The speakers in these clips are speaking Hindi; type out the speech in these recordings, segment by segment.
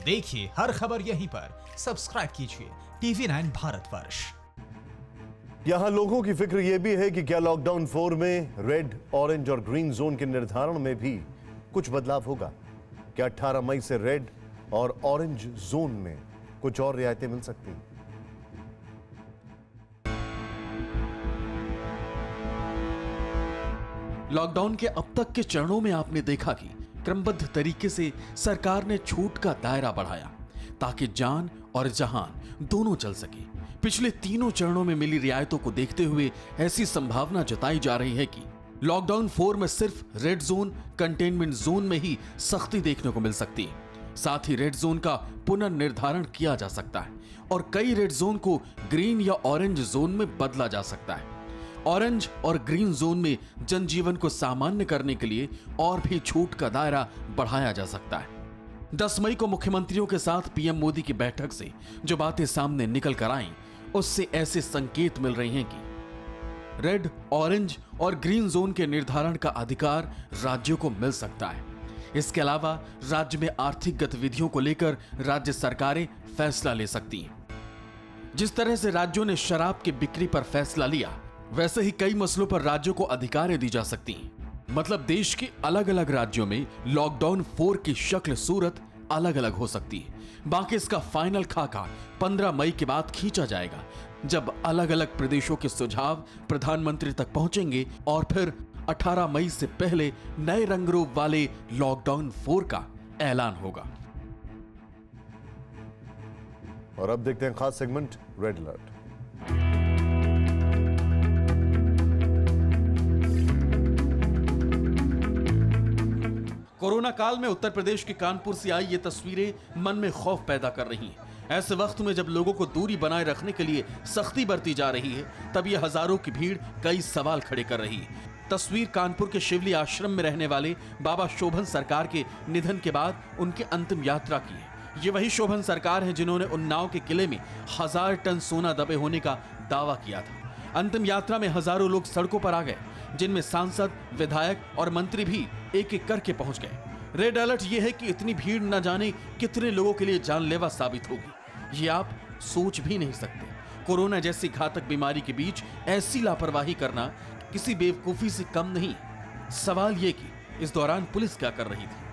देखिए हर खबर यहीं पर। सब्सक्राइब कीजिए TV9 भारतवर्ष। यहां लोगों की फिक्र यह भी है कि क्या लॉकडाउन 4 में रेड, ऑरेंज और ग्रीन जोन के निर्धारण में भी कुछ बदलाव होगा। क्या 18 मई से रेड और ऑरेंज जोन में कुछ और रियायतें मिल सकती हैं। लॉकडाउन के अब तक के चरणों में आपने देखा कि क्रमबद्ध तरीके से सरकार ने छूट का दायरा बढ़ाया ताकि जान और जहान दोनों चल सके। पिछले तीनों चरणों में मिली रियायतों को देखते हुए ऐसी संभावना जताई जा रही है कि लॉकडाउन 4 में सिर्फ रेड जोन, कंटेनमेंट जोन में ही सख्ती देखने को मिल सकती है। साथ ही रेड जोन का पुनर्निर्धारण किया जा सकता है और कई रेड जोन को ग्रीन या ऑरेंज जोन में बदला जा सकता है। ऑरेंज और ग्रीन जोन में जनजीवन को सामान्य करने के लिए और भी छूट का दायरा बढ़ाया जा सकता है। 10 मई को मुख्यमंत्रियों के साथ पीएम मोदी की बैठक से जो बातें सामने निकल कर आईं, उससे ऐसे संकेत मिल रहे हैं कि रेड, ऑरेंज और ग्रीन जोन के निर्धारण का अधिकार राज्यों को मिल सकता है। इसके अलावा राज्य में आर्थिक गतिविधियों को लेकर राज्य सरकारें फैसला ले सकती हैं। जिस तरह से राज्यों ने शराब की बिक्री पर फैसला लिया, वैसे ही कई मसलों पर राज्यों को अधिकारें दी जा सकती हैं। मतलब देश के अलग अलग राज्यों में लॉकडाउन 4 की शक्ल सूरत अलग अलग हो सकती है। बाकी इसका फाइनल खाका 15 मई के बाद खींचा जाएगा, जब अलग अलग प्रदेशों के सुझाव प्रधानमंत्री तक पहुंचेंगे और फिर 18 मई से पहले नए रंग रूप वाले लॉकडाउन 4 का ऐलान होगा। और अब देखते हैं खास सेगमेंट रेड अलर्ट। कोरोना काल में उत्तर प्रदेश के कानपुर से आई ये तस्वीरें मन में खौफ पैदा कर रही हैं। ऐसे वक्त में जब लोगों को दूरी बनाए रखने के लिए सख्ती बरती जा रही है, तब ये हजारों की भीड़ कई सवाल खड़े कर रही है। तस्वीर कानपुर के शिवली आश्रम में रहने वाले बाबा शोभन सरकार के निधन के बाद उनके अंतिम यात्रा की है। ये वही शोभन सरकार हैं जिन्होंने उन्नाव के किले में 1000 टन सोना दबे होने का दावा किया था। अंतिम यात्रा में हजारों लोग सड़कों पर आ गए, जिनमें सांसद, विधायक और मंत्री भी एक एक करके पहुंच गए। रेड अलर्ट यह है कि इतनी भीड़ न जाने कितने लोगों के लिए जानलेवा साबित होगी। ये आप सोच भी नहीं सकते। कोरोना जैसी घातक बीमारी के बीच ऐसी लापरवाही करना किसी बेवकूफी से कम नहीं। सवाल यह कि इस दौरान पुलिस क्या कर रही थी।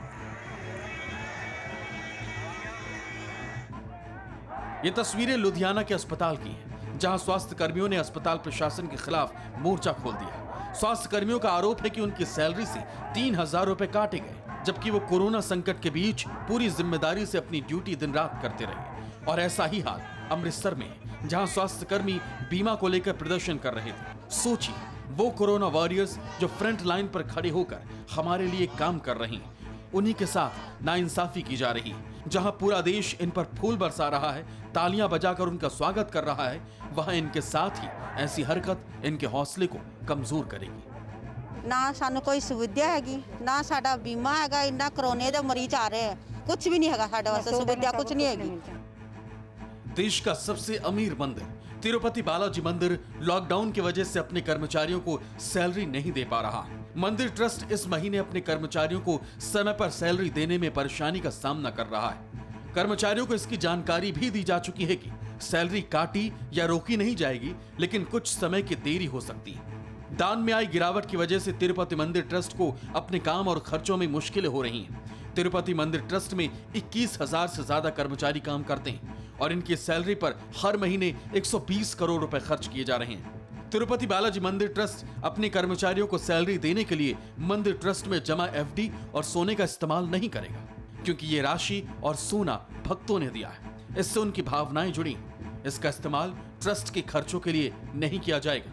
ये तस्वीरें लुधियाना के अस्पताल की हैं, जहां स्वास्थ्य कर्मियों ने अस्पताल प्रशासन के खिलाफ मोर्चा खोल दिया। स्वास्थ्य कर्मियों का आरोप है कि उनकी सैलरी से 3000 रुपए काटे गए, जबकि वो कोरोना संकट के बीच पूरी जिम्मेदारी से अपनी ड्यूटी दिन रात करते रहे। और ऐसा ही हाल अमृतसर में है, जहां स्वास्थ्य कर्मी बीमा को लेकर प्रदर्शन कर रहे थे। सोचिए, वो कोरोना वॉरियर्स जो फ्रंट लाइन पर खड़े होकर हमारे लिए काम कर रही हैं, उन्हीं के साथ नाइंसाफी की जा रही है। जहां पूरा देश इन पर फूल बरसा रहा है, तालियां बजाकर उनका स्वागत कर रहा है, वहां इनके साथ ही ऐसी हरकत इनके हौसले को कमजोर करेगी। ना सानू कोई सुविधा हैगी, ना साडा बीमा हैगा, इन्ना कोरोना दे मरीज आ रहे हैं, कुछ भी नहीं हैगा साडे वास्ते, सुविधा कुछ नहीं हैगी। देश का सबसे अमीर मंदिर तिरुपति बालाजी मंदिर लॉकडाउन की वजह से अपने कर्मचारियों को सैलरी नहीं दे पा रहा। मंदिर ट्रस्ट इस महीने अपने कर्मचारियों को समय पर सैलरी देने में परेशानी का सामना कर रहा है। कर्मचारियों को इसकी जानकारी भी दी जा चुकी है कि सैलरी काटी या रोकी नहीं जाएगी, लेकिन कुछ समय की देरी हो सकती है। दान में आई गिरावट की वजह से तिरुपति मंदिर ट्रस्ट को अपने काम और खर्चों में मुश्किलें हो रही हैं। तिरुपति मंदिर ट्रस्ट में 21,000 से ज्यादा कर्मचारी काम करते हैं और इनकी सैलरी पर हर महीने 120 करोड़ रुपए खर्च किए जा रहे हैं। तिरुपति बालाजी मंदिर ट्रस्ट अपने कर्मचारियों को सैलरी देने के लिए मंदिर ट्रस्ट में जमा एफडी और सोने का इस्तेमाल नहीं करेगा, क्योंकि ये राशि और सोना भक्तों ने दिया है। इससे उनकी भावनाएं जुड़ी। इसका इस्तेमाल ट्रस्ट के खर्चों के लिए नहीं किया जाएगा।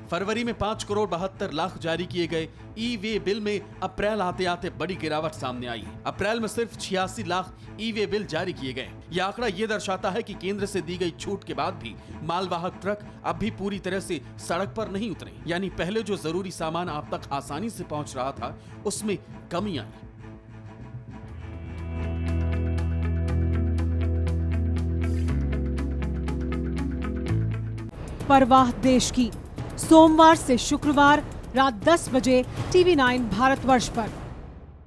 फरवरी में 5 करोड़ 72 लाख जारी किए गए ई वे बिल में अप्रैल आते आते बड़ी गिरावट सामने आई है। अप्रैल में सिर्फ 86 लाख ई वे बिल जारी किए गए। यह आंकड़ा यह दर्शाता है कि केंद्र से दी गई छूट के बाद भी मालवाहक ट्रक अब भी पूरी तरह से सड़क पर नहीं उतरे। यानी पहले जो जरूरी सामान आप तक आसानी से पहुंच रहा था, उसमें कमी आई। परवाह देश की, सोमवार से शुक्रवार रात 10 बजे TV9 भारतवर्ष पर।